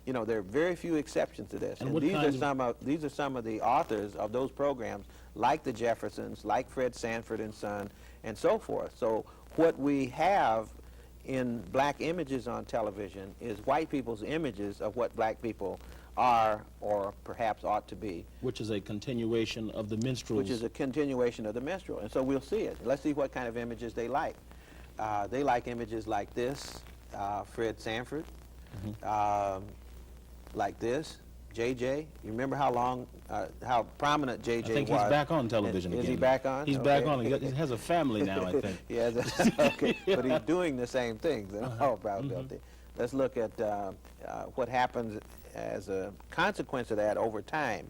You know, there are very few exceptions to this. And these are some of the authors of those programs, like the Jeffersons, like Fred Sanford and Son, and so forth. So what we have in black images on television is white people's images of what black people are or perhaps ought to be. Which is a continuation of the minstrels. Which is a continuation of the minstrel. And so we'll see it. Let's see what kind of images they like. They like images like this, Fred Sanford, like this, JJ. You remember how prominent JJ was? I think he's back on television again. Is he back on? He's back on. He has a family now, I think. Yeah, okay. But he's doing the same things in all probability. Let's look at what happens as a consequence of that over time.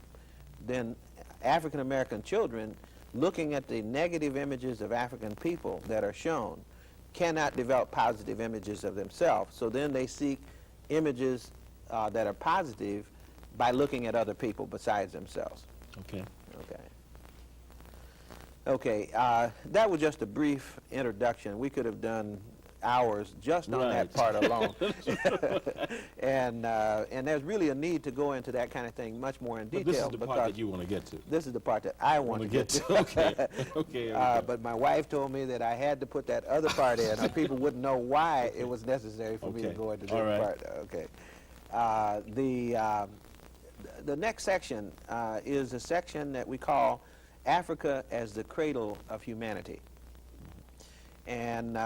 Then African American children, looking at the negative images of African people that are shown, cannot develop positive images of themselves. So then they seek images that are positive by looking at other people besides themselves. Okay. Okay, that was just a brief introduction. We could have done hours just on that part alone. And there's really a need to go into that kind of thing much more in detail. But this is the part that you want to get to. This is the part that I want to get to. Okay. But my wife told me that I had to put that other part in, or people wouldn't know why it was necessary for me to go into that part. Okay. The next section is a section that we call Africa as the Cradle of Humanity. And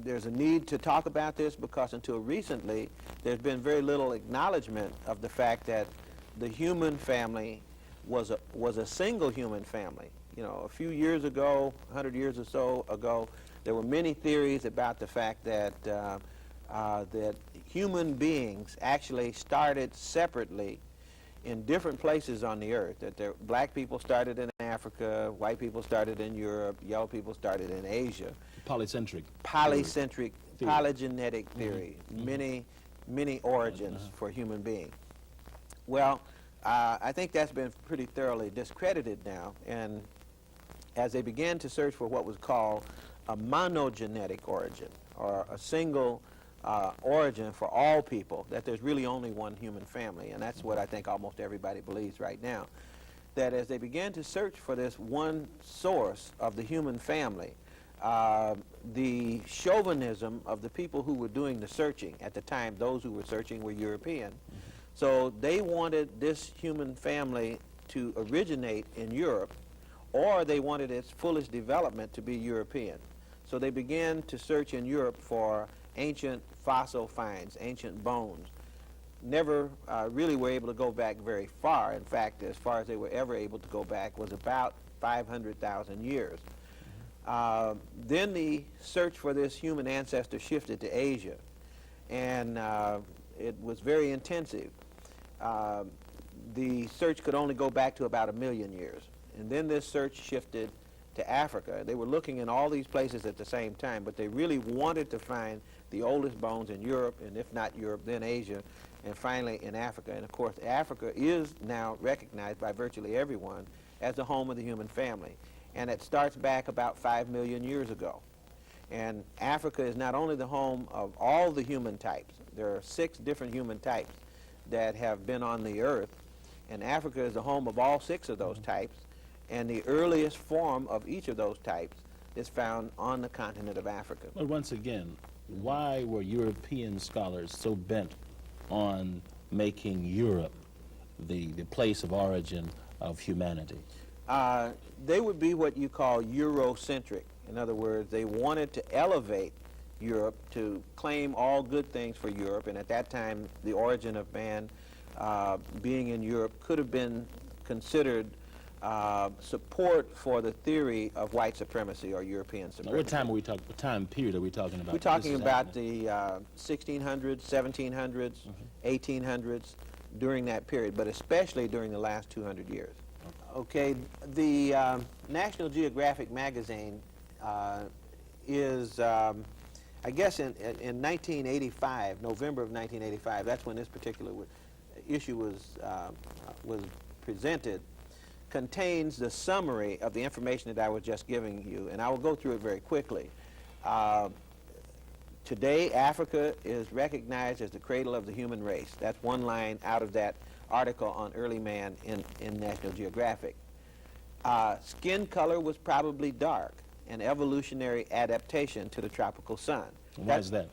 there's a need to talk about this because until recently there's been very little acknowledgement of the fact that the human family was a single human family. You know, a few years ago, 100 years or so ago, there were many theories about the fact that that human beings actually started separately in different places on the earth, that black people started in Africa, white people started in Europe, yellow people started in Asia. Polycentric, polygenetic theory, many origins for human beings. Well, I think that's been pretty thoroughly discredited now, and as they began to search for what was called a monogenetic origin, or a single origin for all people, that there's really only one human family, and that's what I think almost everybody believes right now. That as they began to search for this one source of the human family, the chauvinism of the people who were doing the searching at the time, those who were searching were European. So they wanted this human family to originate in Europe, or they wanted its fullest development to be European. So they began to search in Europe for ancient fossil finds, ancient bones. Never really were able to go back very far. In fact, as far as they were ever able to go back was about 500,000 years. Then the search for this human ancestor shifted to Asia, and it was very intensive. The search could only go back to about 1 million years. And then this search shifted to Africa. They were looking in all these places at the same time, but they really wanted to find the oldest bones in Europe, and if not Europe, then Asia, and finally in Africa. And of course, Africa is now recognized by virtually everyone as the home of the human family. And it starts back about 5 million years ago. And Africa is not only the home of all the human types. There are 6 different human types that have been on the earth, and Africa is the home of all 6 of those types, and the earliest form of each of those types is found on the continent of Africa. But once again, why were European scholars so bent on making Europe the place of origin of humanity? They would be what you call Eurocentric. In other words, they wanted to elevate Europe, to claim all good things for Europe, and at that time the origin of man being in Europe could have been considered support for the theory of white supremacy or European supremacy. Now, what time are we talking? What time period are we talking about? We're talking about the 1600s, 1700s, 1800s, during that period, but especially during the last 200 years. Okay, the National Geographic magazine is, I guess in 1985, November of 1985, that's when this particular issue was presented, contains the summary of the information that I was just giving you, and I will go through it very quickly. Today, Africa is recognized as the cradle of the human race. That's one line out of that article on early man in National Geographic. Skin color was probably dark, an evolutionary adaptation to the tropical sun. Why is that?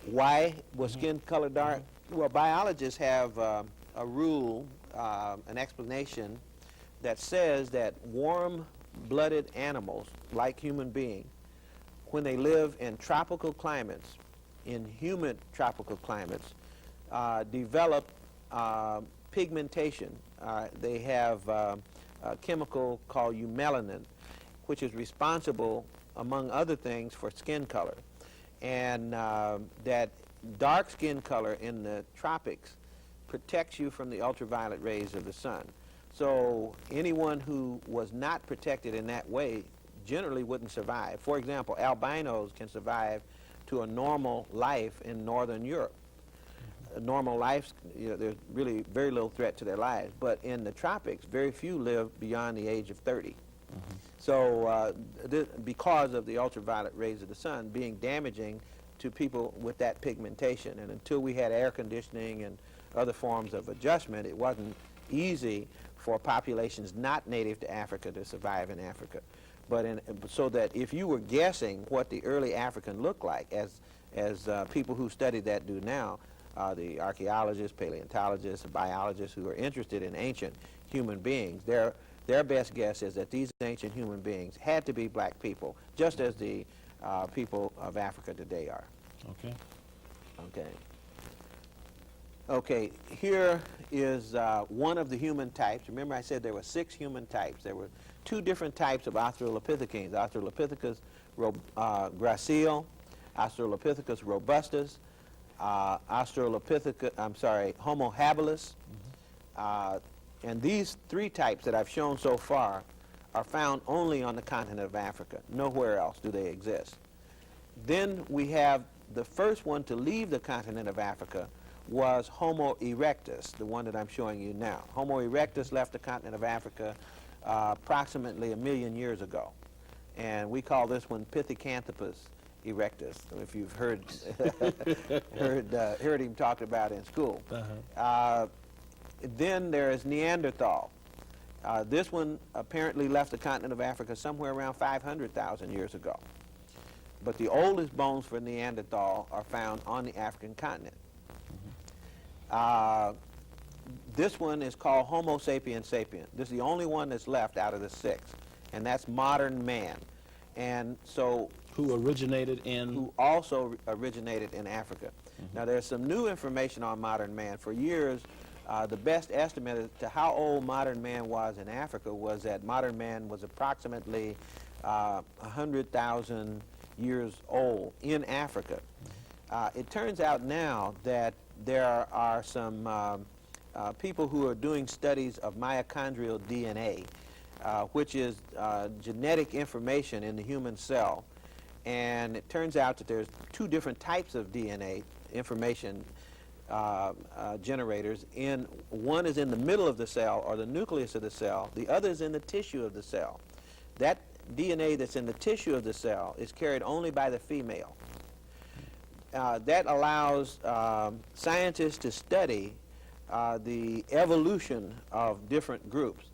Why was skin color dark? Well, biologists have a rule, an explanation that says that warm-blooded animals, like human beings, when they live in tropical climates, in humid tropical climates, develop pigmentation. They have a chemical called eumelanin, which is responsible, among other things, for skin color. And that dark skin color in the tropics protects you from the ultraviolet rays of the sun. So anyone who was not protected in that way generally wouldn't survive. For example, albinos can survive to a normal life in northern Europe. A normal life, there's really very little threat to their lives. But in the tropics, very few live beyond the age of 30. So because of the ultraviolet rays of the sun being damaging to people with that pigmentation. And until we had air conditioning and other forms of adjustment, it wasn't easy for populations not native to Africa to survive in Africa. But so that if you were guessing what the early African looked like, as people who study that do now, the archaeologists, paleontologists, biologists who are interested in ancient human beings, their best guess is that these ancient human beings had to be black people, just as the people of Africa today are. Okay. Okay. Okay, here is one of the human types. Remember I said there were 6 human types. There were 2 different types of Australopithecines, Australopithecus gracile, Australopithecus robustus, Homo habilis. And these 3 types that I've shown so far are found only on the continent of Africa. Nowhere else do they exist. Then we have the first one to leave the continent of Africa was Homo erectus, the one that I'm showing you now. Homo erectus left the continent of Africa approximately 1 million years ago. And we call this one Pithecanthropus erectus, if you've heard heard him talked about in school. Then there is Neanderthal. This one apparently left the continent of Africa somewhere around 500,000 years ago. But the oldest bones for Neanderthal are found on the African continent. This one is called Homo sapiens sapiens. This is the only one that's left out of the 6, and that's modern man. And so Who originated in? Who also originated in Africa. Now there's some new information on modern man. For years, the best estimate as to how old modern man was in Africa was that modern man was approximately 100,000 years old in Africa. It turns out now that there are some people who are doing studies of mitochondrial DNA, which is genetic information in the human cell. And it turns out that there's 2 different types of DNA information generators. One is in the middle of the cell, or the nucleus of the cell. The other is in the tissue of the cell. That DNA that's in the tissue of the cell is carried only by the female. That allows scientists to study the evolution of different groups.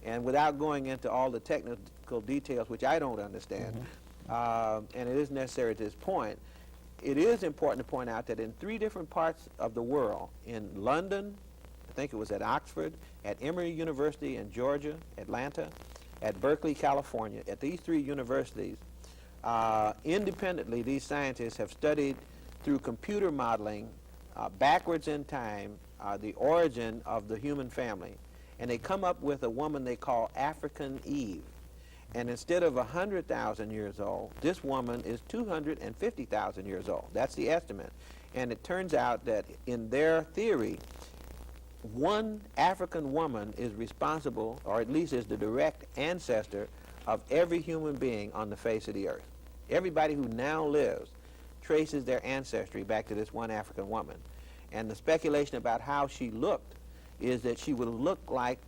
And without going into all the technical details, which I don't understand, and it isn't necessary at this point, it is important to point out that in 3 different parts of the world, in London, I think it was at Oxford, at Emory University in Georgia, Atlanta, at Berkeley, California, at these 3 universities, independently, these scientists have studied through computer modeling backwards in time the origin of the human family. And they come up with a woman they call African Eve. And instead of 100,000 years old, this woman is 250,000 years old. That's the estimate. And it turns out that in their theory, one African woman is responsible, or at least is the direct ancestor of every human being on the face of the earth. Everybody who now lives traces their ancestry back to this one African woman. And the speculation about how she looked is that she would look like